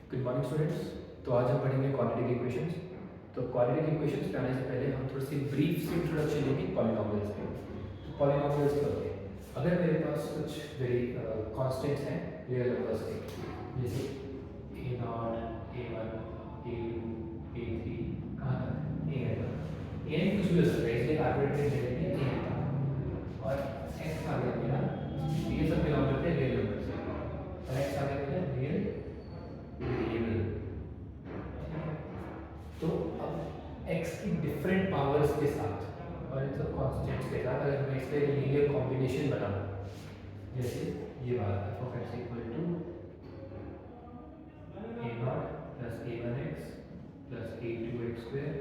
Good morning students. तो आज हम पढ़ेंगे क्वाड्रेटिक इक्वेशंस। तो क्वाड्रेटिक इक्वेशंस पे आने से पहले हम थोड़ी सी ब्रीफ से इंट्रोडक्शन लेंगे पॉलिनॉमियल्स पे। तो पॉलिनॉमियल्स क्या होते हैं? अगर मेरे पास कुछ वेरी कांस्टेंट्स हैं रियल नंबर्स के, जैसे a naught, a one, a two, a three, कहाँ तक ए एन तक। ए एन कुछ भी हो सकता है, इसलिए आर्बिट्रेरी ले लेंगे ए एन तक। और एक्स आ गया मेरा, ये सब बिलोंग करते हैं रियल नंबर से, और एक्स आ गया मेरा रियल वेरिएबल। तो अब x की डिफरेंट पावर्स के साथ और इन सब कॉन्स्टेंट्स के साथ अगर मैं इसका लीनियर कॉम्बिनेशन बनाऊं, जैसे ये वाला f (x) equal to a not plus a1x plus a2x square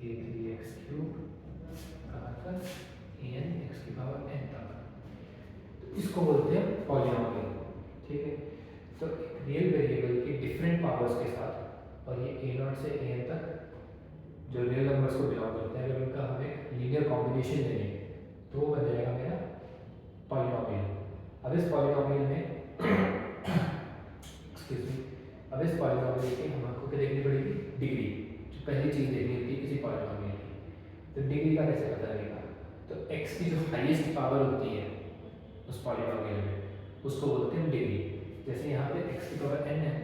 a3x cube कहाँ तक an x की पावर n तक, तो इसको बोलते हैं पॉलिनॉमियल। ठीक है, तो रियल वेरिएबल की डिफरेंट पावर्स के साथ, और ये a नॉट से an तक जो रियल नंबर्स को बिलोंग करते हैं, अगर उनका हमें लीनियर कॉम्बिनेशन लेंगे तो वो बन जाएगा मेरा पॉलिनॉमियल। अब इस पॉलिनॉमियल में एक्सक्यूज मी, अब इस पॉलिनॉमियल की हमको क्या देखनी पड़ेगी? डिग्री। जो पहली चीज़ देखनी होती है किसी पॉलिनॉमियल की, तो डिग्री का कैसे पता लगेगा? तो x की जो हाईएस्ट पावर होती है उस पॉलिनॉमियल में, उसको बोलते हैं डिग्री। जैसे यहाँ पे x की पावर n है,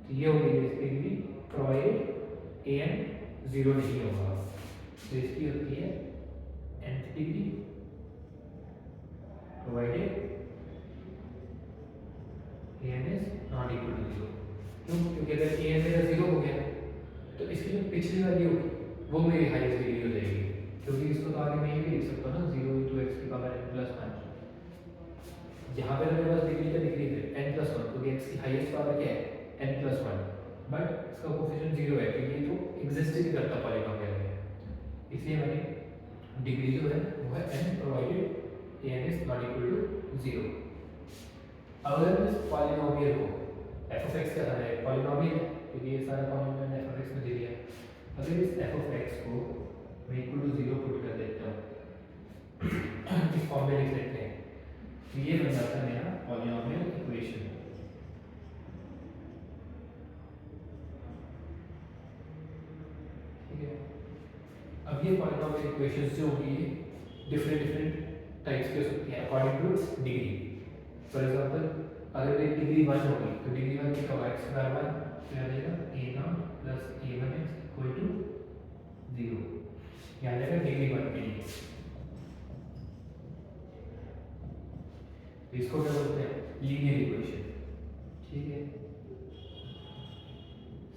तो ये होगी इसकी डिग्री प्रोवाइडेड an 0 नहीं होगा, तो इसकी होती है nth degree provided an is not equal to 0। क्यों? क्योंकि अगर an मेरा 0 हो गया तो इसकी जो पिछली वाली होगी वो मेरी हाईएस्ट डिग्री हो जाएगी, क्योंकि इसको तो आगे मैं ये भी लिख सकता हूँ ना 0 इंटू एक्स की पावर n प्लस 1। यहाँ पे तो मेरे पास डिग्री का डिग्री है n प्लस 1, क्योंकि x की हाईएस्ट पावर क्या है? n प्लस 1, बट इसका कोफिशिएंट 0 है क्योंकि ये तो एग्जिस्ट ही करता पॉलिनॉमियल में, इसलिए हमारी डिग्री जो है वो है n provided an is not equal to 0। अब अगर इस पॉलिनॉमियल को f(x) का है पॉलिनॉमियल है, क्योंकि ये सारा पॉलिनॉमियल मैंने f(x) में दे दिया। अगर इस f(x) को मैं इक्वल टू 0 पुट कर देता हूँ, इस फॉर्म में लिख लेते हैं, तो ये बन जाता है मेरा पॉलिनॉमियल इक्वेशन। ठीक है, अब ये पॉलिनॉमियल इक्वेशंस जो होगी डिफरेंट टाइप्स की हो सकती हैं according to its degree. For example, अगर मेरी डिग्री 1 होगी तो डिग्री 1 की पावर x बार 1 तो आ जाएगा a not plus a1x equal to 0, यहाँ जाएगा डिग्री 1 के लिए। इसको क्या बोलते हैं? Linear equation. ठीक है,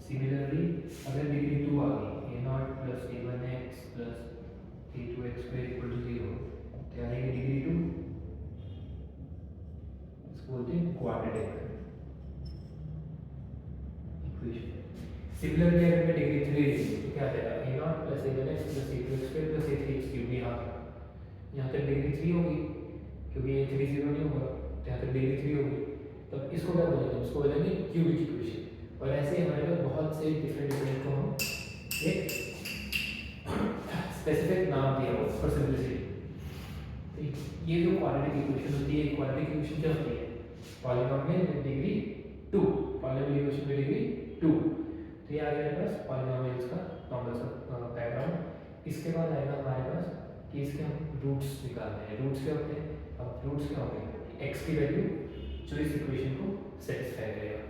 सिमिलरली अगर डिग्री 2 आ गई a not plus a1x plus a2x square equal to 0, तो आ जाएगी डिग्री 2, इसको बोलते हैं क्वाड्रेटिक इक्वेशन। सिमिलरली अगर मैं डिग्री 3 ली तो क्या आ जाएगा a not plus a1x plus a2x square plus a3x cube. यहाँ तक डिग्री 3 होगी, क्योंकि ये 3 0 नहीं होगा, तो यहाँ तक डिग्री 3 होगी। तब इसको क्या बोलेंगे? इसको बोलेंगे क्यूबिक इक्वेशन। और ऐसे हमारे पास बहुत से डिफरेंट को हम एक स्पेसिफिक नाम दिया हो फॉर सिंपलिसिटी। तो ये जो क्वाड्रेटिक इक्वेशन होती है, क्वाड्रेटिक इक्वेशन क्या होती है? Polynomial with degree 2, polynomial equation with degree 2। तो ये आ गया हमारे पास पॉलिनॉमियल्स का नॉर्मल सा बैकग्राउंड। इसके बाद आएगा हमारे पास कि इसके हम रूट्स निकालने हैं। रूट्स क्या होते हैं? अब रूट्स क्या होते हैं? x की वैल्यू जो इस इक्वेशन को सेटिस्फाई करेगा।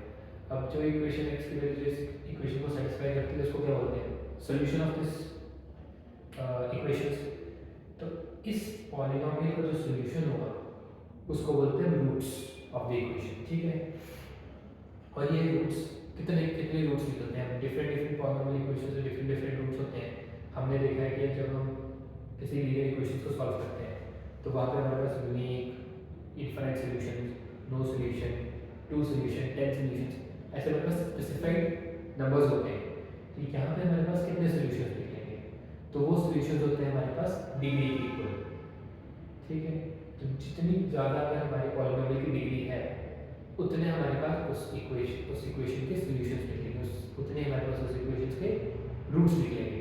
अब जो इक्वेशन x की वैल्यू इस इक्वेशन को सेटिस्फाई करती है उसको क्या बोलते हैं? Solution of this equations. तो इस पॉलिनॉमियल का जो सॉल्यूशन होगा उसको बोलते हैं रूट्स ऑफ द इक्वेशन। ठीक है, और ये रूट्स कितने रूट्स निकलते हैं? डिफरेंट पॉलिनॉमियल इक्वेशन से डिफरेंट रूट्स होते हैं। हमने देखा है कि जब हम किसी लीनियर इक्वेशन को सॉल्व करते हैं तो वहाँ पर हमारे पास unique, infinite solution, no solution, 2 solution, 10 solution, ऐसे हमारे पास स्पेसिफाइड नंबर्स होते हैं। तो यहाँ पे हमारे पास कितने सॉल्यूशंस निकलेंगे? तो वो सॉल्यूशंस होते हैं हमारे पास डिग्री के इक्वल। ठीक है, तो जितनी ज़्यादा अगर हमारी पॉलिनॉमियल की डिग्री है उतने हमारे पास उस इक्वेशन के सॉल्यूशंस निकलेंगे, उतने हमारे पास उस इक्वेशन के रूट्स निकलेंगे।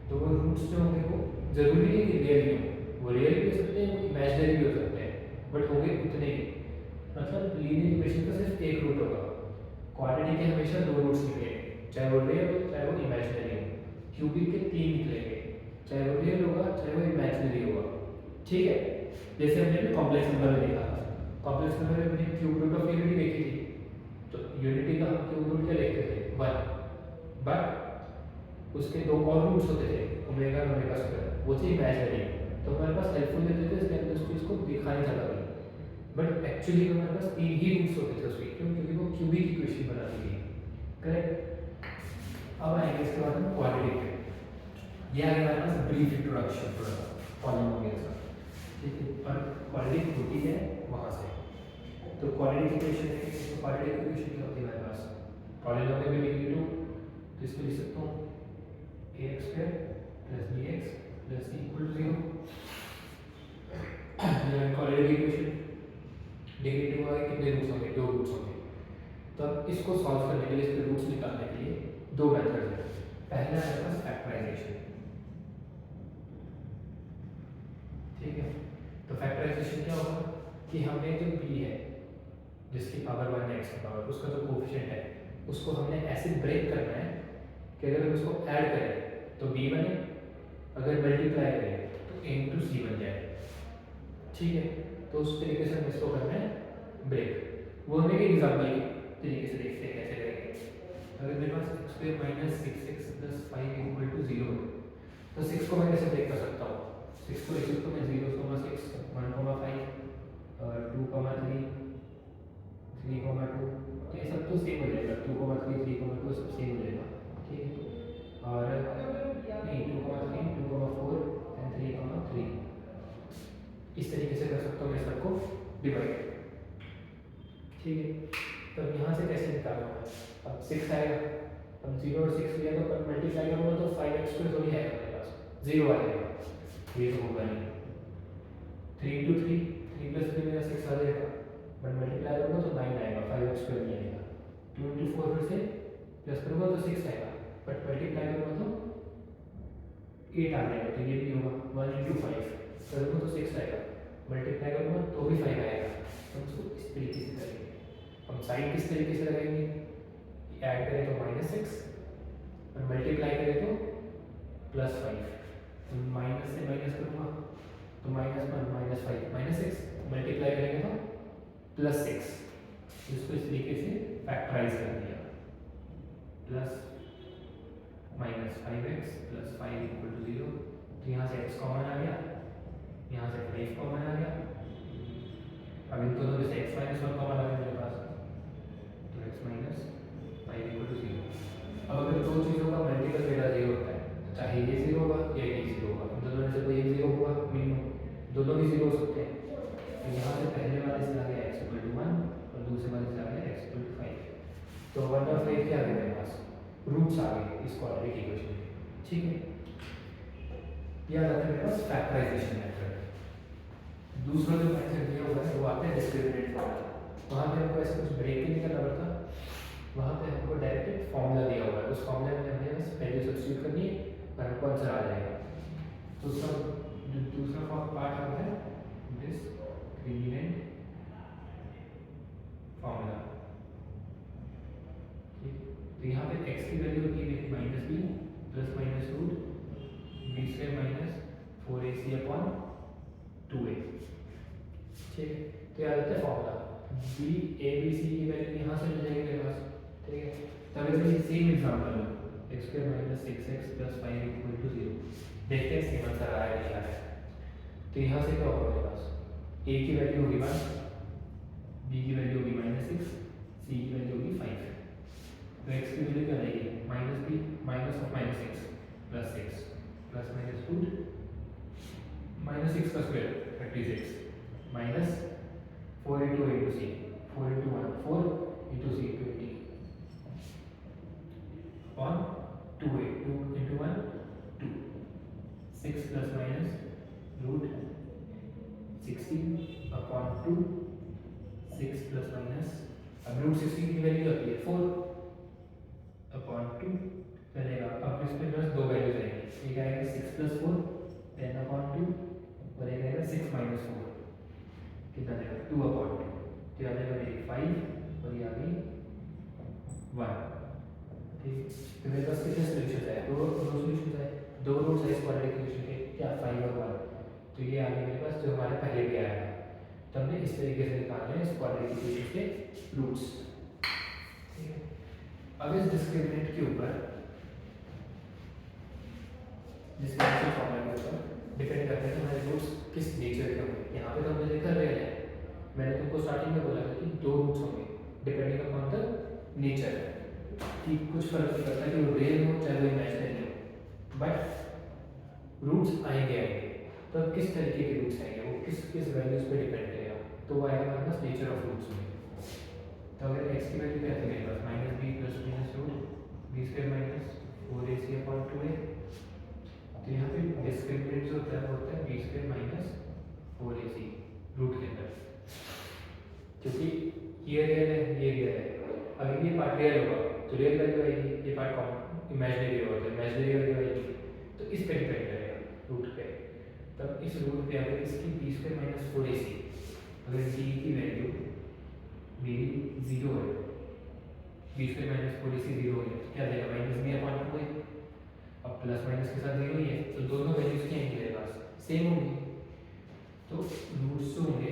तो वो रूट्स जो होंगे वो जरूरी नहीं कि रियल ही हो, वो रियल भी हो सकते हैं, वो इमेजिनरी भी हो सकते हैं, बट होंगे उतने ही। मतलब लीनियर इक्वेशन का सिर्फ एक रूट होगा, क्वाड्रेटिक के हमेशा दो रूट्स निकलेंगे, चाहे वो रियल हो चाहे वो इमेजिनरी हो। क्यूबिक के तीन निकलेंगे, चाहे वो रियल होगा चाहे वो इमेजिनरी होगा। ठीक है, जैसे हमने कॉम्प्लेक्स नंबर में देखा था, कॉम्प्लेक्स नंबर में हमने क्यूब रूट ऑफ यूनिटी देखी थी, तो यूनिटी का हम क्यूब रूट क्या लिखते थे 1, बट उसके दो और रूट्स होते थे ओमेगा और ओमेगा स्क्वायर, वो थे इमेजिनरी, तो हमारे पास हेल्पफुल देते थे इसलिए हमने उसको इसको दिखा नहीं था कभी, बट एक्चुअली हमारे पास तीन ही रूट्स होते थे उसके, क्यों? क्योंकि वो क्यूबिक इक्वेशन बनाती थी। करेक्ट। अब आएंगे इसके बाद हम क्वाड्रेटिक पे। ये आ गया हमारे पास ब्रीफ इंट्रोडक्शन थोड़ा सा पॉलिनोमियल का, ठीक है, और क्वाड्रेटिक होती है वहाँ से। तो क्वाड्रेटिक इक्वेशन है, तो क्वाड्रेटिक इक्वेशन क्या होती है हमारे पास? पॉलिनोमियल में डिग्री 2, तो इसको लिख सकता हूँ ax square plus bx plus c equal to 0। ये क्वाड्रेटिक इक्वेशन डिग्री 2 आगे कितने रूट्स होंगे? दो रूट्स होंगे। तो अब इसको सॉल्व करने के लिए, इसके रूट्स निकालने के लिए दो मेथड हैं। पहला है हमारे पास फैक्टराइजेशन, ठीक है। तो फैक्टराइजेशन क्या होगा कि हमने जो b है जिसकी पावर 1 है, x की पावर, उसका जो कोएफिशिएंट है उसको हमने ऐसे ब्रेक करना है कि अगर हम उसको ऐड करें तो b बने, अगर मल्टीप्लाई करें तो a into c बन जाए। ठीक है, तो उस तरीके से हम इसको करना है ब्रेक। वो हमें एक एग्जाम्पल के तरीके से देखते हैं कैसे करेंगे। अगर मेरे पास x square minus 6x plus 5 equal to 0 है, तो 6 को मैं कैसे ब्रेक कर सकता हूँ? 6 को लिख सकता हूँ मैं 0,6 1,5 और 2,3 3,2, तो ये सब तो सेम हो जाएगा, 2,3 3,2 सब सेम हो जाएगा। ठीक है, और नहीं 2,3 2,4 एंड 3,3 इस तरीके से कर सकता हूँ मैं सबको डिवाइड। ठीक है, तो अब यहाँ से कैसे निकालना है? अब 6 आएगा, अब 0 और 6 लिया तो पर मल्टीप्लाई करूँगा तो 5x स्क्वायर थोड़ी आएगा मेरे पास, 0 आ जाएगा, ये तो होगा नहीं। 3 into 3 3 plus 3 मेरा 6 आ जाएगा, बट मल्टीप्लाई करूँगा तो 9 आएगा, 5x स्क्वायर नहीं आएगा। 2 into 4 फिर से प्लस करूँगा तो 6 आएगा, बट मल्टीप्लाई करूँगा तो 8 आ जाएगा, तो ये भी होगा। 1 into 5 करूँगा तो 6 आएगा, मल्टीप्लाई करूँगा तो भी 5 आएगा। तो उसको इस तरीके से करेंगे। हम साइन किस तरीके से लगाएंगे? ऐड करें तो -6 और मल्टीप्लाई करें तो +5, तो माइनस से माइनस करूँगा तो -1 -5 -6, मल्टीप्लाई करेंगे तो +6। इसको इस तरीके से फैक्टराइज कर दिया, plus -5x plus 5 equal to 0। तो यहाँ से x कॉमन आ गया, यहाँ से 5 कॉमन आ गया, अब इन दोनों में से x -1 कॉमन आ गया मेरे पास, तो x - 5 इक्वल टू 0। अब अगर दो चीज़ों का मल्टीपल मेरा 0 होता है, चाहे ये 0 होगा या ये 0 होगा, इन दोनों में से कोई एक 0 होगा मिनिमम, दोनों भी 0 हो सकते हैं। तो यहाँ से पहले वाले से आ गया x इक्वल टू 1 और दूसरे वाले से आ गया x इक्वल टू 5। तो 1 और 5 क्या आ गया मेरे पास? रूट्स आ गए इस क्वाड्रेटिक इक्वेशन के। ठीक है, ये आ जाता है मेरे पास फैक्टराइजेशन मेथड। दूसरा जो मेथड दिया हुआ है वो आता है डिस्क्रिमिनेंट फॉर्मूला। वहाँ पे हमको ऐसा कुछ ब्रेक नहीं करना पड़ता, वहाँ पे हमको डायरेक्ट फॉर्मूला दिया हुआ है, उस फॉर्मूले में हमने बस वैल्यू सब्स्टिट्यूट करनी है और हमको आंसर आ जाएगा। तो उसका जो दूसरा पार्ट आता है डिस्क्रिमिनेंट फॉर्मूला। ठीक, तो यहाँ पे x की वैल्यू होती है मेरी -b plus minus root b square minus 4ac upon 2a। ठीक है, तो याद आता है formula b a b c की वैल्यू यहाँ से मिल जाएगी मेरे पास। ठीक है, तब इसमें सेम एग्जांपल है, x square minus 6x plus 5 equal to 0। देखते हैं सेम आंसर आ रहा है नहीं आ रहा है। तो यहाँ से क्या होगा मेरे पास? a की वैल्यू होगी 1, b की वैल्यू होगी -6, c की वैल्यू होगी 5। तो x की वैल्यू क्या आएगी? -b minus of -6 plus 6 plus minus root -6 का square 36 minus 4 into a into c, 4 into 1 4 into c 20 upon 2a, 2 into 1 2, 6 plus minus root 16 upon 2, 6 plus minus, अब रूट 16 की वैल्यू आती है 4 अपॉन 2 चलेगा। अब इसमें बस दो वैल्यूज आएंगी, एक आएगा 6 प्लस 4 10 अपॉन 2 और एक आएगा 6 माइनस 4 कितना आएगा 2 अपॉन 2। तो आ जाएगा मेरी 5 और ये आ गई 1। ठीक, तो मेरे पास कितने सोल्यूशन आए? दो सोल्यूशन आए, दो रूट्स है इस क्वाड्रेटिक इक्वेशन के, क्या 5 और 1। तो ये आ गया मेरे पास जो हमारे पहले भी आया था। तो हमने इस तरीके से निकालना है इस क्वाड्रेटिक इक्वेशन के रूट्स। ठीक है, अब इस डिस्क्रिमिनेंट के ऊपर डिस्क्रिमिनेंट फॉर्मूला के ऊपर डिपेंड करता है कि हमारे रूट्स किस नेचर के होंगे। यहाँ पे तो हमने देखा रियल है, मैंने तुमको स्टार्टिंग में बोला था कि दो रूट्स होंगे डिपेंडिंग अपॉन द नेचर, कि कुछ फर्क नहीं पड़ता कि वो रियल हो चाहे वो इमेजिनरी हो, बट रूट्स आएंगे आएंगे। तो अब किस तरीके के रूट्स आएंगे, वो किस किस वैल्यूज पे डिपेंड करेगा, तो वो आएगा हमारे पास नेचर ऑफ रूट्स में। तो अगर x की वैल्यू क्या थी मेरे पास minus B plus minus root B square minus 4ac upon 2a। तो यहाँ पे डिस्क्रिमिनेंट जो होता है वो होता है B square minus 4ac root के अंदर, क्योंकि ये रियल है ये रियल है। अगर ये पार्ट रियल होगा तो रियल वैल्यू आएगी, ये पार्ट कॉमन इमेजिनरी होगा तो इमेजिनरी वैल्यू आएगी। तो इस पे डिपेंड करेगा रूट पे। तब इस रूट पे अगर इसकी बी स्क्वायर माइनस 4ac अगर डी की वैल्यू मेरी 0 है, बी स्क्वायर माइनस 4ac 0 है, क्या देगा माइनस बी अपॉन 2 है। अब प्लस माइनस के साथ 0 ही है, तो दोनों वैल्यूज क्या आएंगी मेरे पास सेम होंगी। तो रूट्स जो होंगे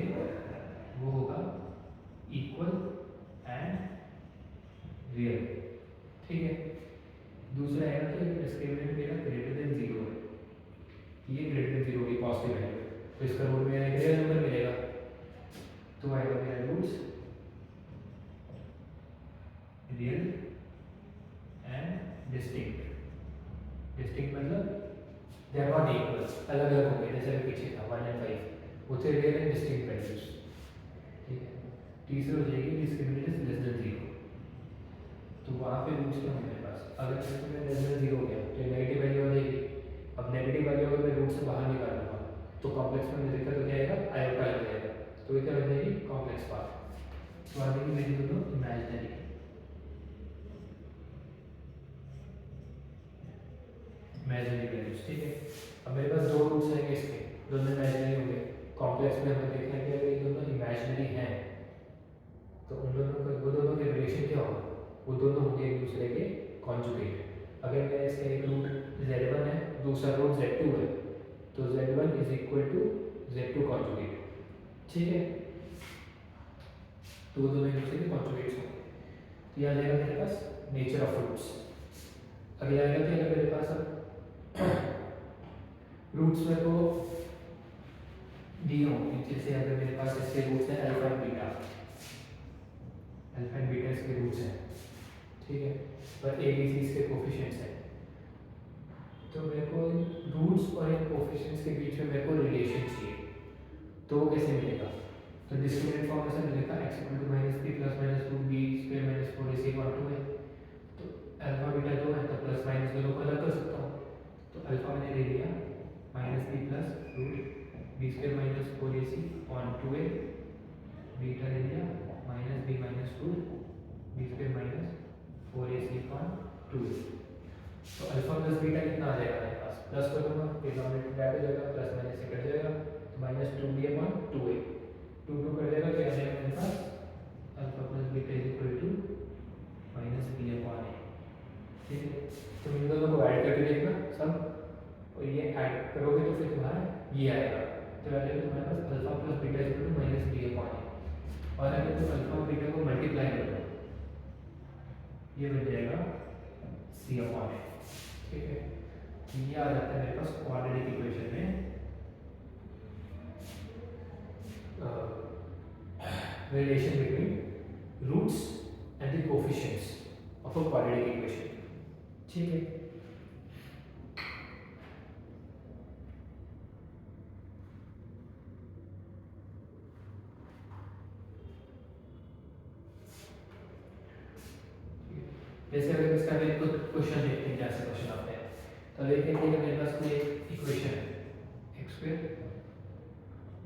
वो होगा इक्वल एंड रियल। ठीक है, दूसरा है कि डिस्क्रिमिनेंट मेरा ग्रेटर देन 0 है, ये ग्रेटर देन 0 की पॉजिटिव वैल्यू है, तो इसका रूट में एक रियल नंबर मिलेगा। तो आएगा मेरा roots real and distinct. Distinct मतलब दे आर नॉट इक्वल, अलग अलग होंगे, जैसे पीछे था 1 एंड 5 वो थे रियल एंड डिस्टिंक्ट वैल्यूज। ठीक है, तीसरी हो जाएगी डिस्क्रिमिनेंट इज लेस देन 0। तो वहाँ पे रूट्स क्या होंगे मेरे पास, अगर डिस्क्रिमिनेंट लेस देन 0 हो गया तो नेगेटिव वैल्यू आ जाएगी। अब नेगेटिव वैल्यू अगर मैं रूट से बाहर निकाल लूँगा तो कॉम्प्लेक्स में दिक्कत हो जाएगा, आयोटा लग जाएगा, तो ये क्या बन जाएगी कॉम्प्लेक्स पार्ट। तो आ जाएगी मेरी दोनों इमेजिनरी वैल्यूज। ठीक है, अब मेरे पास दो रूट्स हैं इसके, दोनों इमेजिनरी होंगे। कॉम्प्लेक्स में हमने देखा है कि अगर ये दोनों इमेजिनरी हैं तो उन दोनों का वो दोनों के रिलेशन क्या होगा, वो दोनों होंगे एक दूसरे के कॉन्जुगेट। अगर मेरा इसका एक रूट z1 है दूसरा रूट z2 है तो z1 is equal to z2 conjugate. ठीक है, तो वो दोनों एक दूसरे के कॉन्जुगेट्स होंगे। तो यह आ जाएगा मेरे पास नेचर ऑफ रूट्स। अगला आएगा कि अगर मेरे पास अब रूट्स में को दी हो, जैसे अगर मेरे पास इसके रूट्स हैं alpha and beta, alpha and beta इसके रूट्स हैं। ठीक है, पर ए बी सी इसके कोफिशिएंट्स हैं। तो मेरे को रूट्स और इन कोफिशिएंट्स के बीच में मेरे को रिलेशन चाहिए, तो वो कैसे मिलेगा। तो डिस्क्रिमिनेंट फॉर्म में से लिखा x equal to minus B plus minus 2b square minus 4ac equal to है। तो अल्फा बीटा 2 है तो प्लस माइनस दोनों को अलग कर सकता हूँ। तो अल्फा मैंने ले लिया minus B plus root B square minus 4ac upon 2a, beta ले लिया minus B minus root B square minus 4ac upon 2a। तो अल्फा प्लस बीटा कितना आ जाएगा मेरे पास, प्लस करूँगा डिनोमिनेटर बैक हो जाएगा, प्लस माइनस से कट जाएगा तो माइनस 2b अपॉन 2a, 2 कर देगा क्या आ जाएगा मेरे पास alpha plus beta is equal to minus B upon a. ठीक है, तो इन दोनों को ऐड करके देखना सब, और ये ऐड करोगे तो फिर तुम्हारा ये आएगा, तो आ जाएगा तुम्हारे पास alpha plus beta is equal to minus B upon A. और अगर तुम अल्फा और बीटा को मल्टीप्लाई कर दो ये बन जाएगा सी अपॉन ए। ठीक है, ये आ जाता है मेरे पास क्वाड्रेटिक इक्वेशन में relation between roots and the coefficients of a quadratic equation। ठीक है, जैसे अगर इसका भी कुछ क्वेश्चन देखते हैं, कैसे क्वेश्चन आते हैं। तो देखते हैं कि मेरे पास कोई एक इक्वेशन है x square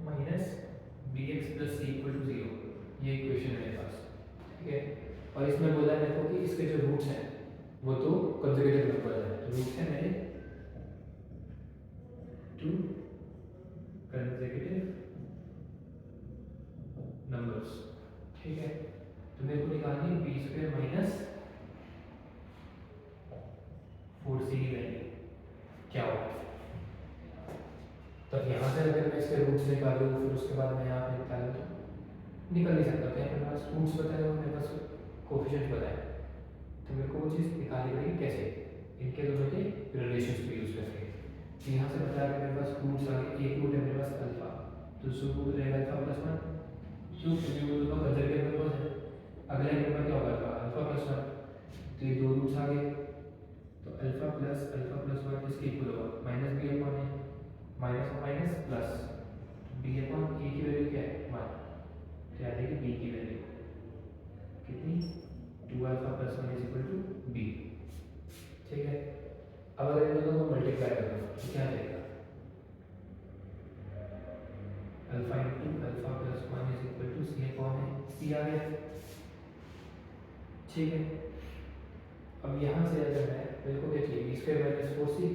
minus bx plus c equal to 0, ये इक्वेशन है मेरे पास। ठीक है, और इसमें बोला है मेरे को कि इसके जो रूट्स हैं वो तो कंसेक्यूटिव नंबर्स हैं, तो रूट्स हैं मेरे 2 कंसेक्यूटिव नंबर्स। ठीक है, तो मेरे को निकालनी है बी स्क्वायर माइनस इसके रूट्स निकालूँ, फिर उसके बाद मैं यहाँ पे निकालूँ तो निकल नहीं सकता। तो यहाँ पे मेरे पास रूट्स बताए और मेरे पास कोफिशिएंट बताए, तो मेरे को वो चीज़ निकालनी पड़ेगी कैसे, इनके दोनों के रिलेशंस को यूज़ करके। तो यहाँ से बताया कि मेरे पास रूट्स आ गए, एक रूट है मेरे पास अल्फा, तो उसको रूट रहेगा अल्फा प्लस वन, क्यों, क्योंकि वो दोनों कंजर्वेटिव नंबर्स है। अगला नंबर क्या होगा, अल्फा प्लस वन, तो ये दो रूट्स आ गए, तो अल्फा प्लस वन इसके इक्वल होगा minus B upon A, minus minus plus B upon A की वैल्यू क्या है वन, तो याद है कि बी की वैल्यू कितनी, two alpha plus one is equal to B. ठीक है, अब अगर इन दोनों को मल्टीप्लाई करो तो क्या जाएगा, alpha into alpha plus one is equal to C upon A, C आ गया। ठीक है, अब यहाँ से अगर मैं मेरे को क्या चाहिए, बी स्क्वायर माइनस फोर सी,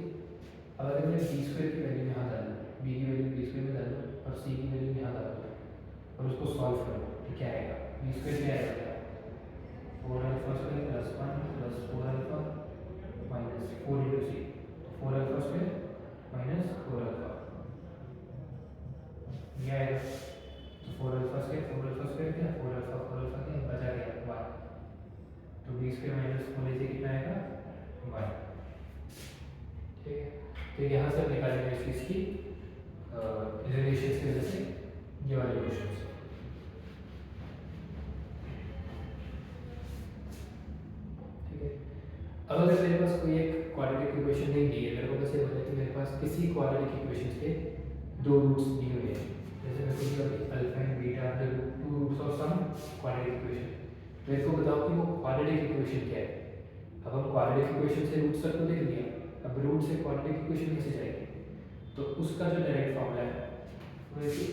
अब अगर मैं बी स्क्वायर की वैल्यू यहाँ डालूँ, बी की वैल्यू बी स्क्वायर में डालूँ और सी की वैल्यू यहाँ डालूँ और उसको सॉल्व करूँ तो क्या आएगा, बी स्क्वायर क्या आएगा, four alpha square plus one plus four alpha minus four into C, four alpha square minus four alpha ये आएगा, तो फोर अल्फा स्क्वायर क्या, फोर अल्फा क्या बचा गया वन, तो बी स्क्वायर माइनस फोर से कितना आएगा वन। ठीक है, तो यहाँ से हम निकालेंगे इस चीज़ की रिलेशन की वजह से ये वाले क्वेश्चन। ठीक है, अब अगर मेरे पास कोई एक क्वाड्रेटिक इक्वेशन नहीं दी है, मेरे को बस ये बताया कि मेरे पास किसी क्वाड्रेटिक इक्वेशन के दो रूट्स दिए हुए हैं, जैसे मैं कुछ alpha and beta are the two roots of some quadratic equation, मेरे को बताओ कि वो क्वाड्रेटिक इक्वेशन क्या है। अब हम क्वाड्रेटिक इक्वेशन से रूट्स तक तो देख लिया, अब रूट से क्वाड्रेटिक इक्वेशन कैसे जाएगी, तो उसका जो डायरेक्ट फॉर्मूला है वो है कि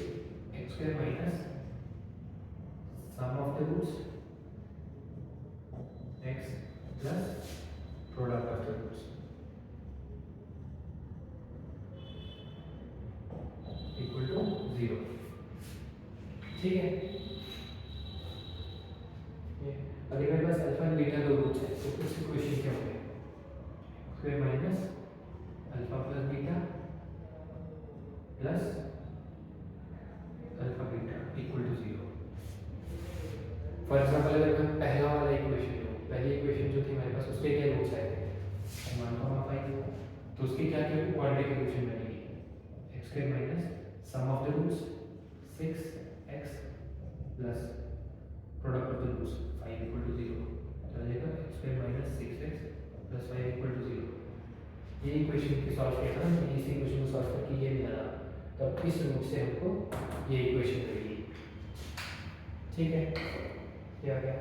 x square minus sum of the roots x plus product of the roots equal to zero. ठीक है, अगर मेरे पास अल्फा एंड बीटा दो रूट्स हैं तो उस इक्वेशन क्या होंगे, square minus alpha plus beta plus alpha beta equal to zero. For example अगर मैं पहला वाला इक्वेशन लो, पहली इक्वेशन जो थी मेरे पास उसके क्या रूट्स आए थे वन कॉमा फाइव, तो उसकी क्या क्या क्वाड्रेटिक इक्वेशन बनेगी, X square minus sum of the roots six X plus product of the roots five equal to zero, चलेगा X square minus six X plus five equal to zero. ये equation की solve किया था ना, इस equation को solve करके ये मिला, तब इस रूट से हमको ये इक्वेशन मिलेगी। ठीक है, क्या आ गया,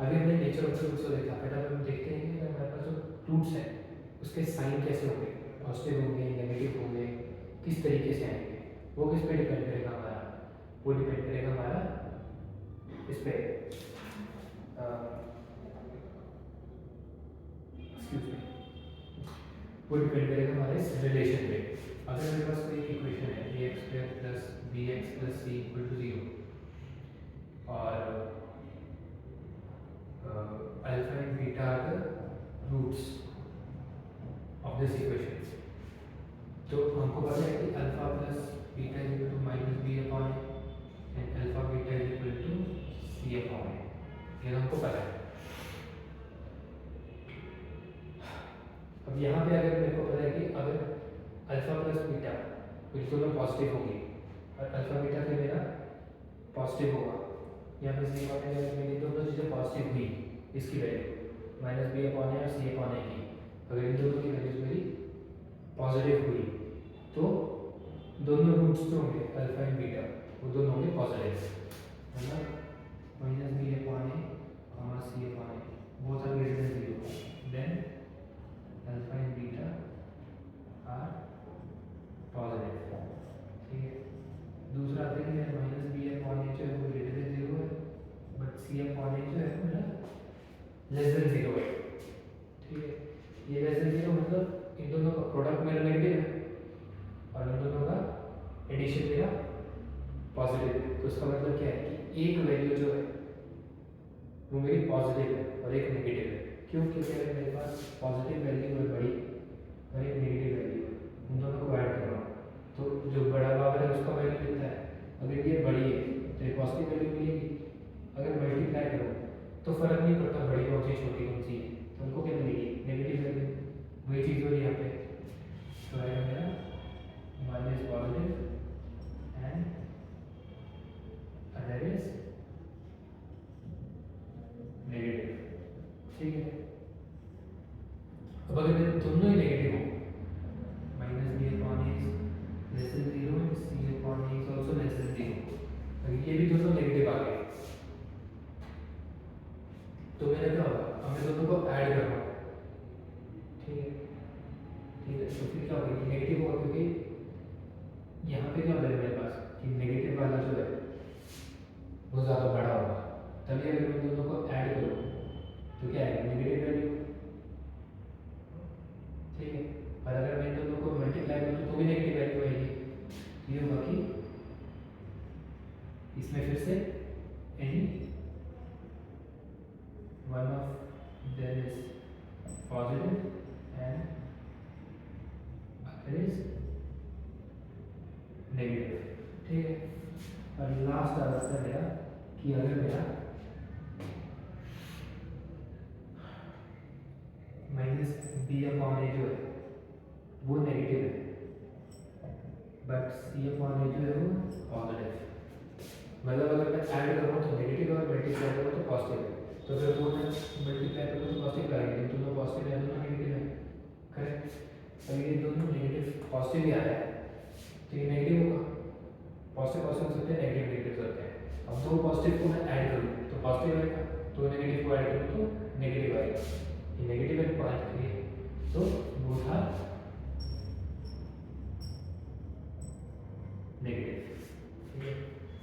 अभी हमने नेचर ऑफ द रूट्स को देखा, फिर अब हम देखते हैं कि हमारे पास जो रूट्स हैं उसके साइन कैसे होंगे, पॉजिटिव होंगे नेगेटिव होंगे, किस तरीके से आएंगे, वो किस पे डिपेंड करेगा हमारा, वो डिपेंड करेगा हमारा इस पे वो डिपेंड करेगा हमारे इस रिलेशन पे। अगर मेरे पास कोई इक्वेशन है A X square plus B X plus C equal to zero और alpha and beta are the roots of this equation, तो हमको पता है कि alpha plus beta is equal to minus B upon and alpha beta is equal to C upon, ये हमको पता है। अब यहाँ पे अगर मेरे को पता है कि अगर अल्फा प्लस बीटा बिल्कुल में पॉजिटिव होगी और अल्फा बीटा फिर मेरा पॉजिटिव होगा, यहाँ पे सी अपॉन है मेरी दोनों चीज़ें पॉजिटिव हुई, इसकी वैल्यू माइनस बी अपॉन है और सी अपॉन है की, अगर इन दोनों की वैल्यूज मेरी पॉजिटिव हुई तो दोनों रूट्स जो होंगे अल्फा एंड बीटा वो दोनों होंगे पॉजिटिव, है ना, माइनस बी अपॉन है कॉमा सी अपॉन है both are greater than zero, then alpha and beta are positive. ठीक है, दूसरा आता है कि माइनस बी अपॉन ए जो है वो ग्रेटर देन जीरो है, बट सी अपॉन ए जो है वो लेस देन जीरो है। ठीक है, ये लेस देन जीरो मतलब इन दोनों का प्रोडक्ट मेरा नेगेटिव है और इन दोनों का एडिशन मेरा पॉजिटिव है, तो उसका मतलब क्या है कि एक वैल्यू जो है वो मेरी पॉजिटिव है और एक नेगेटिव है। क्यों? क्योंकि अगर मेरे पास पॉजिटिव वैल्यू है बड़ी और एक नेगेटिव वैल्यू है, उन दोनों को ऐड कर रहा हूँ तो जो बड़ा पावर है उसका वैल्यू मिलता है। अगर ये बड़ी है तो ये पॉजिटिव वैल्यू मिलेगी। अगर मल्टीप्लाई करो तो फर्क नहीं पड़ता बड़ी कौन सी छोटी कौन सी है, तो उनको क्या मिलेगी? Negative value. वही चीज़ हो रही है यहाँ पे, तो आएगा मेरा minus positive and other is negative. ठीक है, अब अगर मेरे दोनों ही नेगेटिव हो, minus B upon a is less than 0 and c upon a is also less than 0, अगर ये भी दोनों नेगेटिव आ गए तो मेरा क्या होगा? अब मैं दोनों को ऐड कर रहा हूँ। ठीक है, ठीक है, तो फिर क्या होगा? नेगेटिव होगा क्योंकि यहाँ पे क्या होता है मेरे पास कि नेगेटिव वाला जो है वो ज़्यादा बड़ा होगा। तभी अगर मैं दोनों को ऐड करूँ तो क्या है? Negative value. ठीक है, पर अगर मैं दोनों को मल्टीप्लाई करूँ तो भी नेगेटिव वैल्यू आएगी। ये होगा कि इसमें फिर से any one of them is positive and other is negative. ठीक है, और लास्ट आ जाता है मेरा कि अगर मेरा माइनस बी अपॉन ए जो है वो नेगेटिव है बट सी अपॉन ए जो है वो पॉजिटिव है। मतलब अगर मैं ऐड कर रहा हूँ तो नेगेटिव और मल्टीप्लाई करूँ तो पॉजिटिव है, तो फिर वो मैं मल्टीप्लाई करूँ तो पॉजिटिव करेंगे, दोनों पॉजिटिव है दोनों नेगेटिव है। करेक्ट, अगर ये दोनों नेगेटिव पॉजिटिव ही आ रहा है तो ये नेगेटिव होगा। पॉजिटिव पॉजिटिव होते हैं, नेगेटिव नेगेटिव होते हैं। अब दो पॉजिटिव को मैं ऐड करूँ तो पॉजिटिव आएगा, दो नेगेटिव को ऐड करूँ तो नेगेटिव आएगा। ये नेगेटिव वैल्यू को ऐड करिए तो वो था नेगेटिव। ठीक है,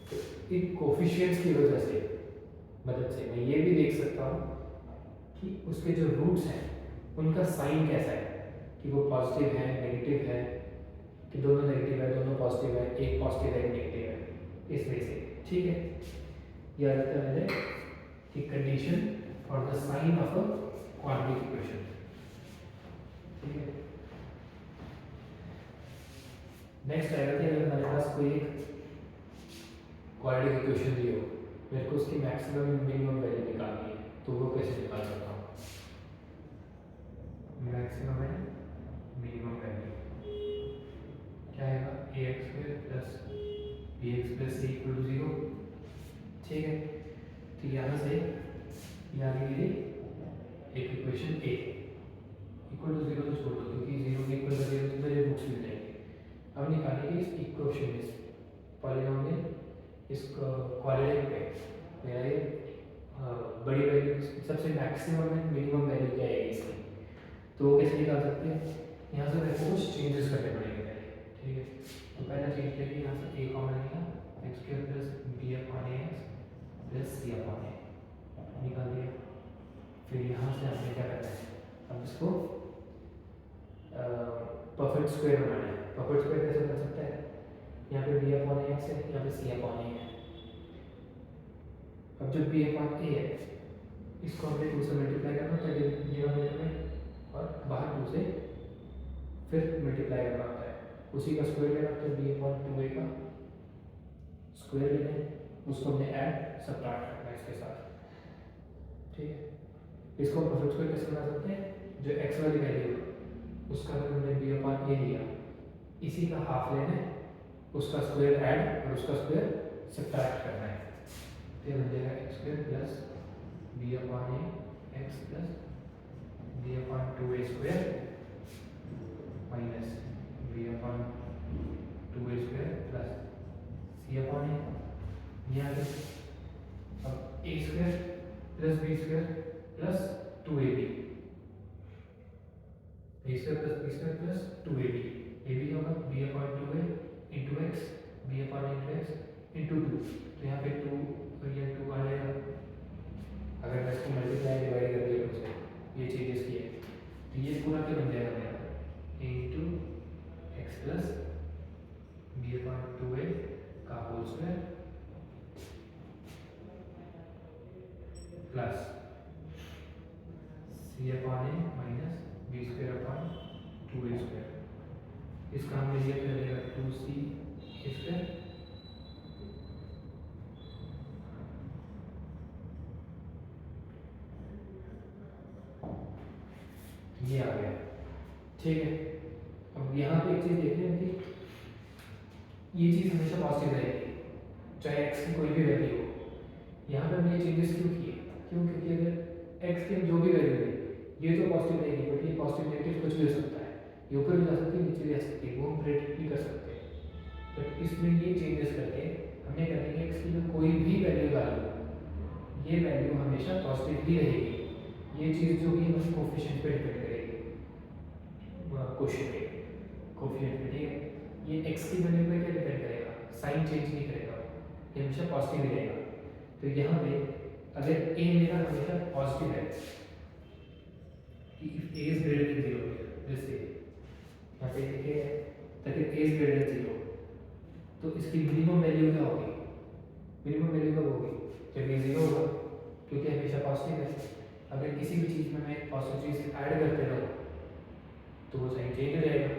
तो इन कोफिशिएंट्स की वजह से मदद से मैं ये भी देख सकता हूँ कि उसके जो रूट्स हैं उनका साइन कैसा है, कि वो पॉजिटिव है नेगेटिव है, कि दोनों नेगेटिव है दोनों पॉजिटिव है, एक पॉजिटिव है एक नेगेटिव है, इस वजह से। ठीक है, याद रखता है मैंने कि condition for the sign of a quadratic equation. ठीक है, नेक्स्ट आएगा कि अगर हमारे पास कोई एक क्वाड्रेटिक इक्वेशन दी हो, मेरे को उसकी मैक्सिमम मिनिमम वैल्यू निकालनी है, तो वो कैसे निकाल सकता हूँ? मैक्सिमम एंड मिनिमम वैल्यू क्या आएगा? A X square plus B X plus C equal to 0। ठीक है, तो यहाँ से यहाँ मेरी एक इक्वेशन ए इक्वल टू 0 तो छोड़ दो, क्योंकि 0 के इक्वल करेंगे तो मेरे रूट्स मिल जाएंगे। अब निकालेंगे इस इक्वेशन इस पॉलिनोमियल इस क्वाड्रेटिक पे मेरा ये बड़ी वैल्यू सबसे मैक्सिमम एंड मिनिमम वैल्यू क्या है इसकी, तो वो कैसे निकाल सकते हैं? यहाँ से मेरे को कुछ चेंजेस करने पड़ेंगे पहले। ठीक है, तो पहला चेंज करके यहाँ से ए कॉमन लिया, X square plus B upon A X plus C upon A निकाल दिया। फिर यहाँ से हमने क्या करना है? अब इसको परफेक्ट स्क्वायर बनाना है। परफेक्ट स्क्वायर कैसे बन सकता है? यहाँ पे बी अपॉन ए एक्स है, यहाँ पे सी अपॉन ए है। अब जब बी अपॉन ए है इसको हमने 2 से मल्टीप्लाई करना होता है डिनोमिनेटर में और बाहर 2 से फिर मल्टीप्लाई करना होता है, उसी का स्क्वायर लेना होता है। बी अपॉन 2a का स्क्वायर लेना है, उसको हमने ऐड सबट्रैक्ट करना है इसके साथ। ठीक है, इसको हम परफेक्ट स्क्वायर कैसे बना सकते हैं? जो एक्स वाली वैल्यू है उसका अगर हमने बी अपॉन ए लिया, इसी का हाफ लेना है, उसका स्क्वायर ऐड और उसका स्क्वायर सबट्रैक्ट करना है। फिर बन जाएगा X square plus B upon A X plus B upon 2a square minus B upon 2a square plus C upon A. ये आ गया। अब A square plus B square plus 2ab, A square plus B square plus 2ab, A भी होगा B upon 2a into X B upon into X into 2, तो यहाँ पे 2 और ये 2 आ जाएगा। अगर मैं इसको मल्टीप्लाई डिवाइड कर दिया तो ये चेंजेस किए तो ये पूरा क्या बन जाएगा मेरा? A into X plus B upon 2a का होल स्क्वायर प्लस इसका हमने लिया तो रहेगा 2c स्क्वायर, ये आ गया। ठीक है, अब यहाँ पे एक चीज़ देखते हैं कि ये चीज़ हमेशा पॉजिटिव रहेगी चाहे x की कोई भी वैल्यू हो। यहाँ पे हमने ये चेंजेस क्यों किए? क्यों? क्योंकि अगर x की जो भी वैल्यू है ये तो पॉजिटिव रहेगी, बट ये पॉजिटिव नेगेटिव कुछ भी हो सकता है, ये ऊपर भी जा सकती है नीचे भी जा सकती है, वो हम प्रेडिक्ट भी कर सकते हैं। बट इसमें ये चेंजेस करके हमने कर देंगे x की कोई भी वैल्यू डालो, ये वैल्यू हमेशा पॉजिटिव ही रहेगी। ये चीज़ जो भी है कोफिशिएंट पे डिपेंड करेगी, क्वेश्चन पे कोफिशिएंट पे। ठीक है, ये x की वैल्यू पे क्या डिपेंड करेगा? साइन चेंज नहीं करेगा, ये हमेशा पॉजिटिव ही रहेगा। तो यहाँ पे अगर a मेरा हमेशा पॉजिटिव है कि if a is greater than 0, जैसे यहाँ पे देखिए अगर a इज ग्रेटर देन 0 तो इसकी मिनिमम वैल्यू क्या होगी? मिनिमम वैल्यू कब होगी? जब ये 0 होगा, क्योंकि हमेशा पॉजिटिव है। अगर किसी भी चीज़ में मैं पॉजिटिव चीज़ ऐड करते रहूँ तो वो साइन चेंज हो जाएगा।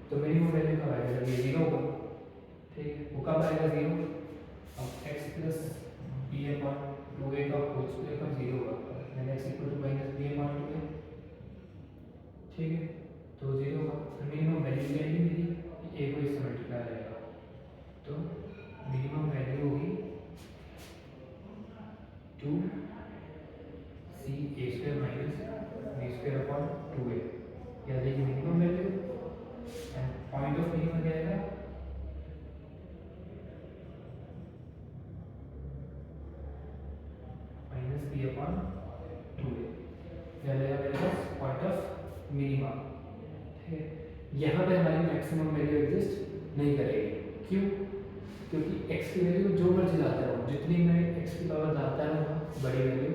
तो मिनिमम वैल्यू कब आएगा? जब ये 0 होगा। ठीक है, वो कब आएगा 0? अब x plus B upon 2a का होल स्क्वायर कब 0 होगा? मैंने x equal to minus B upon 2a। ठीक है, तो 0 होगा। तो मिनिमम वैल्यू क्या आएगी मेरी? a को इससे मल्टीप्लाई रहेगा, तो मिनिमम वैल्यू होगी 2c a square minus b square upon 2a। याद है कि minimum value and point of minimum क्या आएगा? Minus b upon 2a। याद आएगा मेरे पास पॉइंट ऑफ मिनिमा। ठीक है, यहाँ पे हमारी मैक्सिमम वैल्यू एग्जिस्ट नहीं करेगी। क्यों? क्योंकि x की वैल्यू जो मर्जी लाता रहो, जितनी मैं x की पावर लाता रहूँगा बड़ी वैल्यू,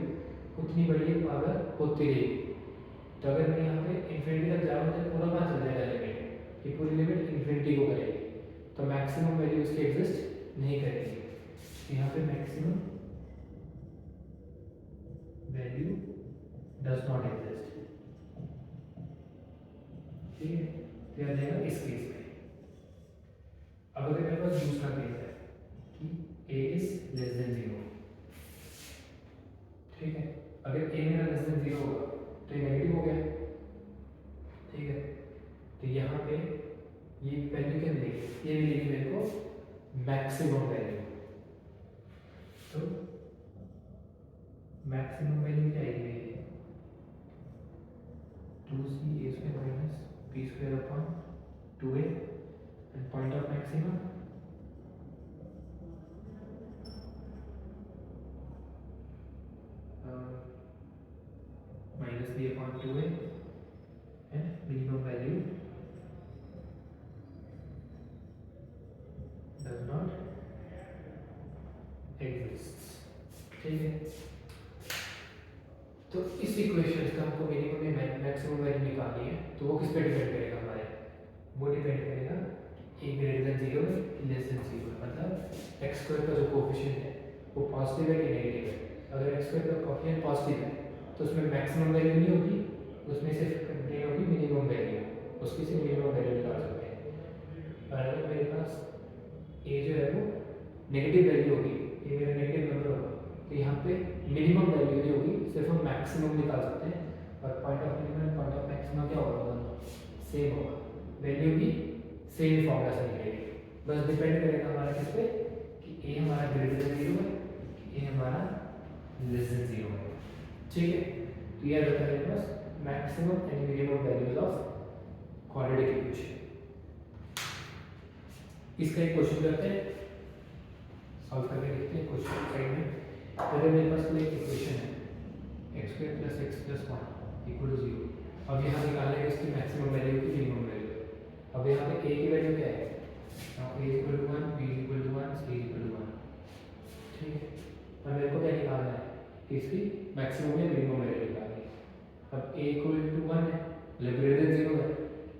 उतनी बड़ी पावर होती रहेगी। तो अगर मैं यहाँ पे इन्फिनिटी तक जाऊँ तो पूरा कहाँ चल जाएगा लिमिट, ये पूरी लिमिट इन्फिनिटी को करेगी, तो मैक्सिमम वैल्यू इसकी एग्जिस्ट नहीं करेगी। यहाँ पे maximum value does not exist. ठीक है, तो याद रहेगा इस केस में। अब अगर मेरे पास दूसरा केस है कि a इज लेस देन 0, ठीक है, अगर a मेरा लेस देन 0 होगा तो ये नेगेटिव हो गया। ठीक है, तो यहाँ पे ये वैल्यू क्या मिलेगी? ये मिलेगी मेरे को मैक्सिमम वैल्यू। तो मैक्सिमम वैल्यू क्या आएगी? 2c a square minus b square upon 2a and point of maximum minus b upon 2a and minimum value does not exist। ठीक है, तो इस इक्वेशन का हमको मिनिमम में मैक्सिमम वैल्यू निकालनी है, तो वो किस पे डिपेंड करेगा हमारे? वो डिपेंड करेगा a greater than 0 less than 0, मतलब x स्क्वायर का जो कोफिशिएंट है वो पॉजिटिव है कि नेगेटिव है। अगर x स्क्वायर का कोफिशिएंट पॉजिटिव है तो उसमें मैक्सिमम वैल्यू नहीं होगी, उसमें सिर्फ कंटेन होगी मिनिमम वैल्यू, उसकी से मिनिमम वैल्यू निकाल सकते हैं। और अगर मेरे पास a जो है वो नेगेटिव वैल्यू होगी, ये मेरा नेगेटिव नंबर होगा, तो यहाँ पे मिनिमम वैल्यू नहीं होगी, सिर्फ हम मैक्सिमम निकाल सकते हैं। और point of minimum point of maximum क्या होगा? सेम होगा, वैल्यू भी सेम फॉर्मूला से निकलेगी। बस डिपेंड करेगा हमारा किस पे कि a हमारा ग्रेटर देन 0 है कि a हमारा लेस देन 0 है। ठीक है, तो यह होता है मेरे पास maximum and minimum values of quadratic equation. इसका एक क्वेश्चन करते हैं, सॉल्व करके देखते हैं क्वेश्चन साइड में। अगर मेरे पास कोई इक्वेशन है x square plus x plus 1 equal to 0, अब यहाँ निकालना है इसकी मैक्सिमम वैल्यू की मिनिमम वैल्यू। अब यहाँ पे a की वैल्यू क्या है? a equal to 1, b equal to 1, c equal to 1। ठीक है, अब मेरे को क्या निकालना है कि इसकी मैक्सिमम या मिनिमम वैल्यू निकालनी है। अब a इक्वल टू 1 है, मतलब ग्रेटर देन 0 है,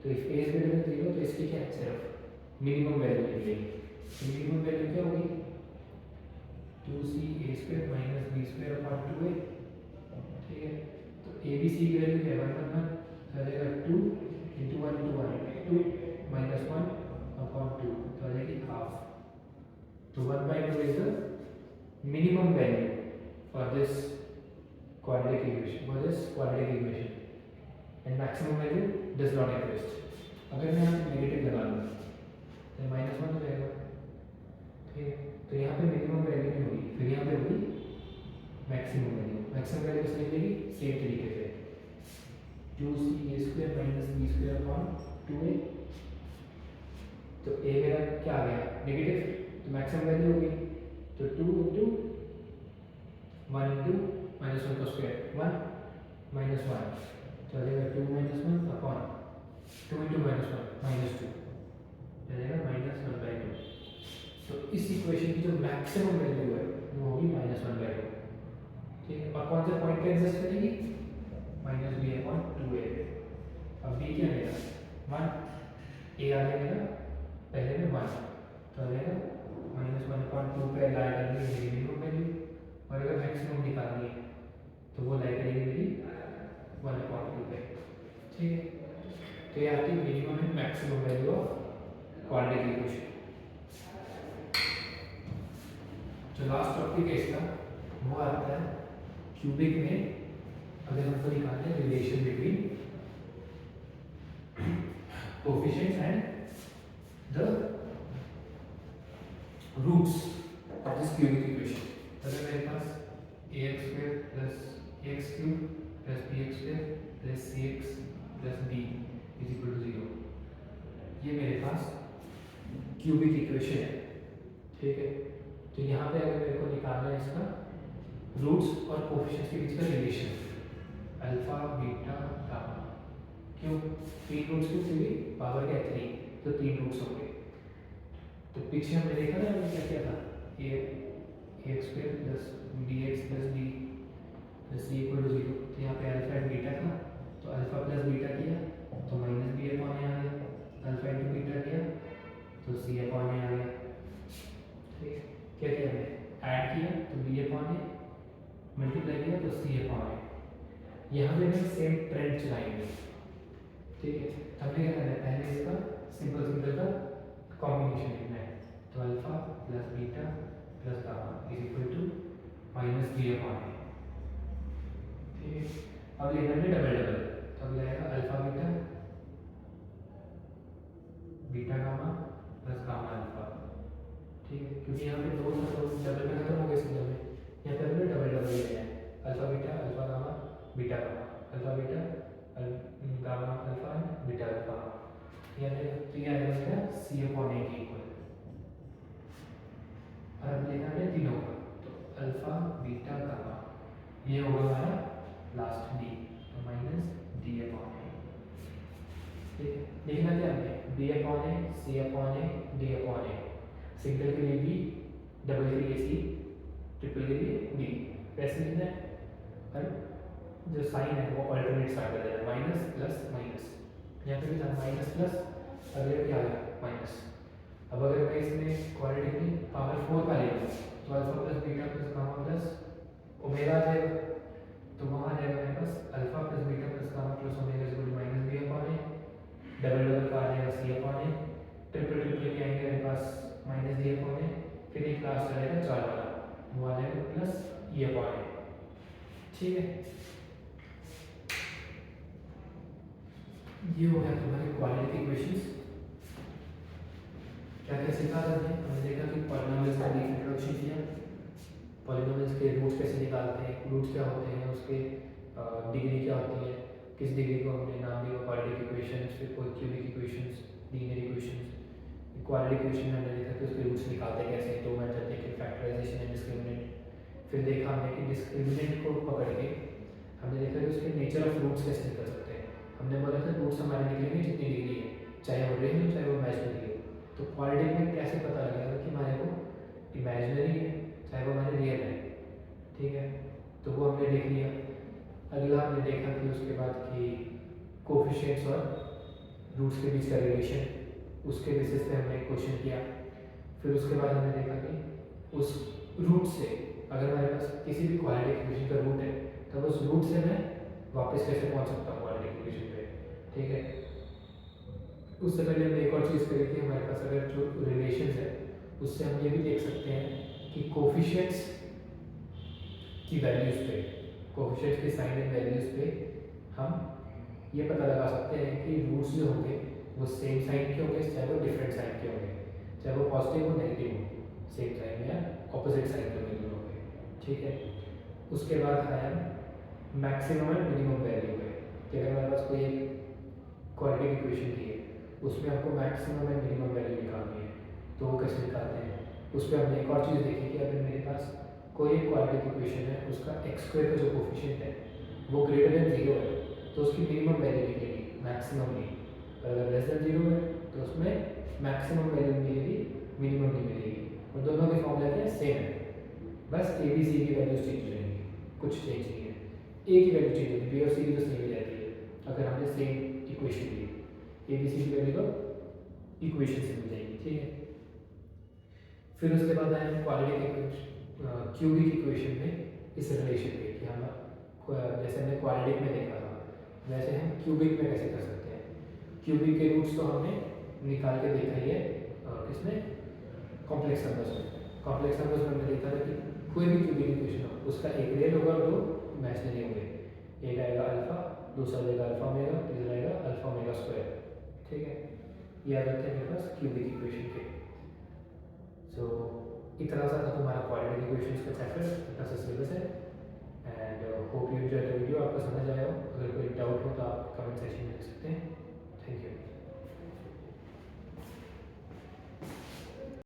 तो if a is greater than 0 तो इसकी क्या है? सिर्फ मिनिमम वैल्यू निकलेगी। तो मिनिमम वैल्यू क्या होगी? 2c a square minus b square upon 2a। ठीक है, तो a b c की वैल्यू क्या है? 1 1 जाएगा 2 into 1 into 1 2 minus 1 तो 1/2 is the minimum value for this quadratic equation and maximum value does not exist. अगर मैं यहाँ पे नेगेटिव लगा दूँ तो -1 हो जाएगा, ठीक है। तो यहाँ पे मिनिमम वैल्यू नहीं होगी, फिर यहाँ पे होगी मैक्सिमम वैल्यू किस निकलेगी, सेम तरीके से 2c² - b² 2a। तो a मेरा क्या आ गया, नेगेटिव, तो मैक्सिमम वैल्यू होगी, तो 2 × 1 × -1 का स्क्वायर 1 - 1 चलेगा, 2 - 1 अपॉन 2 × -1 -2 चलेगा -1/2। तो इस इक्वेशन की जो मैक्सिमम वैल्यू है वो होगी -1/2, ठीक है। और कौन सा पॉइंट पे एग्जिस्ट करेगी, -b/2a। अब b क्या आएगा 1, a आ जाएगा पहले में 1, तो आ जाएगा -1/2 पे लाई करेंगे मेरी मिनिमम वैल्यू, और अगर मैक्सिमम निकालनी है तो वो लाई करेगी मेरी 1/2 पे, ठीक है। तो ये आपकी minimum and maximum value of quadratic equation. जो लास्ट टॉपिक है इसका वो आता है क्यूबिक में, अगर हमको निकालना है relation between coefficients and the roots of this cubic equation. अगर मेरे पास ax² + ax³ + bx² + cx + d = 0, ये मेरे पास क्यूबिक इक्वेशन है, ठीक है। तो यहाँ पे अगर मेरे को निकालना है इसका रूट्स और कोफिशिएंट्स के बीच का रिलेशन, अल्फा बीटा गामा, क्यों 3 रूट्स क्योंकि पावर क्या 3, तो 3 रूट्स होंगे। तो पीछे हमने देखा ना क्या क्या था, ax² + bx + d + c = 0, तो यहाँ पे अल्फा एंड बीटा था, तो अल्फा प्लस बीटा किया तो -b/a आ गया, अल्फा इंटू बीटा किया तो c/a आ गया, ठीक है। क्या किया हमने, ऐड किया तो b/a, मल्टीप्लाई किया तो c/a। यहाँ पे हम सेम ट्रेंड चलाएंगे, ठीक है। हमने क्या करना है, पहले इसका सिंपल का कॉम्बिनेशन लिखना है, तो alpha plus beta plus gamma = -b/a, ठीक है। अब लेना है डबल, तो अब लगेगा alpha beta beta gamma plus gamma alpha, ठीक है। क्योंकि यहाँ पे दो डबल में खत्म हो गए सिंगल में, यहाँ पे हमने डबल लेना है, alpha beta alpha gamma beta gamma, alpha beta gamma alpha beta alpha, तो ये आएगा क्या c/a के इक्वल। अब लेना है तीनों का, तो अल्फा बीटा गामा, ये होगा हमारा लास्ट d, तो -d/a, ठीक है। लिखना क्या हमने, b/a c/a d/a, सिंगल के लिए b, डबल के लिए c, ट्रिपल के लिए d, वैसे लिखना है। और जो साइन है वो अल्टरनेट साइन कर देना, माइनस प्लस माइनस, यहाँ पे भी था माइनस प्लस, अगले क्या आ गया माइनस। अब अगर मैं इसमें क्वाड्रेटिक में पावर 4 का ले लूँ तो alpha plus beta plus gamma plus omega आ जाएगा, तो वहाँ आ जाएगा मेरे पास alpha plus beta plus gamma plus omega -b/a, double का आ जाएगा c/a, ट्रिपल के आएंगे मेरे पास -d/a, फिर एक लास्ट आ जाएगा 4 वाला, वो आ जाएगा प्लस e/a, ठीक है। ये हो गया तुम्हारे क्वाड्रेटिक इक्वेशंस। क्या क्या सीखा हमने देखा कि पॉलिनोमियल्स का इंट्रोडक्शन किया, पॉलिनोमियल्स के रूट्स कैसे निकालते हैं, रूट्स क्या होते हैं, उसके डिग्री क्या होती है, किस डिग्री को हमने नाम दिया क्वाड्रेटिक इक्वेशंस, फिर cubic equations, linear equations. Quadratic equation हमने देखा कि उसके रूट्स निकालते कैसे, दो मेथड देखे, फैक्टराइजेशन एंड डिस्क्रिमिनेंट। फिर देखा हमने कि डिस्क्रिमिनेंट को पकड़ के हमने देखा कि उसके नेचर ऑफ रूट्स कैसे निकल सकते हैं। हमने बोला था रूट्स हमारे निकलेंगे जितनी डिग्री है, चाहे वो रियल हो चाहे वो इमेजिनरी हो। तो क्वाड्रेटिक में कैसे पता लगेगा कि हमारे को इमेजिनरी है चाहे वो हमारे रियल है, ठीक है। तो वो हमने देख लिया। अगला हमने देखा कि उसके बाद कि कोफिशिएंट्स और रूट्स के बीच का रिलेशन, उसके बेसिस पे हमने क्वेश्चन किया। फिर उसके बाद हमने देखा कि उस रूट से अगर हमारे पास किसी भी क्वाड्रेटिक इक्वेशन का रूट है तब उस रूट से मैं वापस कैसे पहुंच सकता हूँ क्वाड्रेटिक इक्वेशन पे, ठीक है। उससे पहले हमने एक और चीज़ करी थी, हमारे पास अगर जो रिलेशन है उससे हम ये भी देख सकते हैं कि कोफिशिएंट्स की वैल्यूज़ पे, कोफिशिएंट्स के साइन एंड वैल्यूज़ पे हम ये पता लगा सकते हैं कि रूट्स जो होंगे वो सेम साइन के होंगे चाहे वो डिफरेंट साइन के होंगे, चाहे वो पॉजिटिव हो नेगेटिव हो, सेम साइन या ऑपोजिट साइन के होंगे दोनों के। ठीक है, उसके बाद है मैक्सिमम एंड मिनिमम वैल्यू पे कि अगर हमारे पास कोई एक क्वाड्रेटिक इक्वेशन दी है उसमें आपको मैक्सिमम एंड मिनिमम वैल्यू निकालनी है तो वो कैसे निकालते हैं। उस पर हमने एक और चीज़ देखी कि अगर मेरे पास कोई एक क्वाड्रेटिक इक्वेशन है उसका एक्स स्क्वायर का जो कोफिशिएंट है वो ग्रेटर देन 0 है तो उसकी मिनिमम वैल्यू निकलेगी, मैक्सिमम नहीं। और अगर लेस देन 0 है तो उसमें मैक्सिमम वैल्यू मिलेगी, मिनिमम नहीं मिलेगी। और दोनों के फॉर्मूला क्या सेम है, बस ए बी सी की वैल्यूज चेंज हो जाएंगी, कुछ चेंज नहीं है। ए की वैल्यू चेंज होगी, बी और सी की तो सेम ही रहती है अगर हमने सेम इक्वेशन ली। ए बी सी की वैल्यू तो इक्वेशन से मिल जाएगी। ठीक है, फिर उसके बाद आए क्वाड्रेटिक क्यूबिक इक्वेशन में इस रिलेशन पे कि हम जैसे हमने क्वाड्रेटिक में देखा था वैसे हम क्यूबिक में कैसे कर सकते हैं। क्यूबिक के रूट्स तो हमने निकाल के देखा ही है किसमें, कॉम्प्लेक्स नंबर्स में। कॉम्प्लेक्स नंबर्स में हमने देखा था कि कोई भी क्यूबिक इक्वेशन हो उसका एक रियल होगा और दो इमेजिनरी होंगे। एक आएगा अल्फा, दूसरा आएगा अल्फा ओमेगा, तीसरा आएगा अल्फा ओमेगा स्क्वायर। ठीक है, ये आ जाते हैं मेरे पास क्यूबिक इक्वेशन के। सो इतना सा था तुम्हारा क्वाड्रेटिक इक्वेशंस का चैप्टर, इतना सा सिलेबस है। And hope you enjoy the video, आपको समझ आया हो। अगर कोई डाउट हो तो आप कमेंट सेक्शन में लिख सकते हैं। Thank you.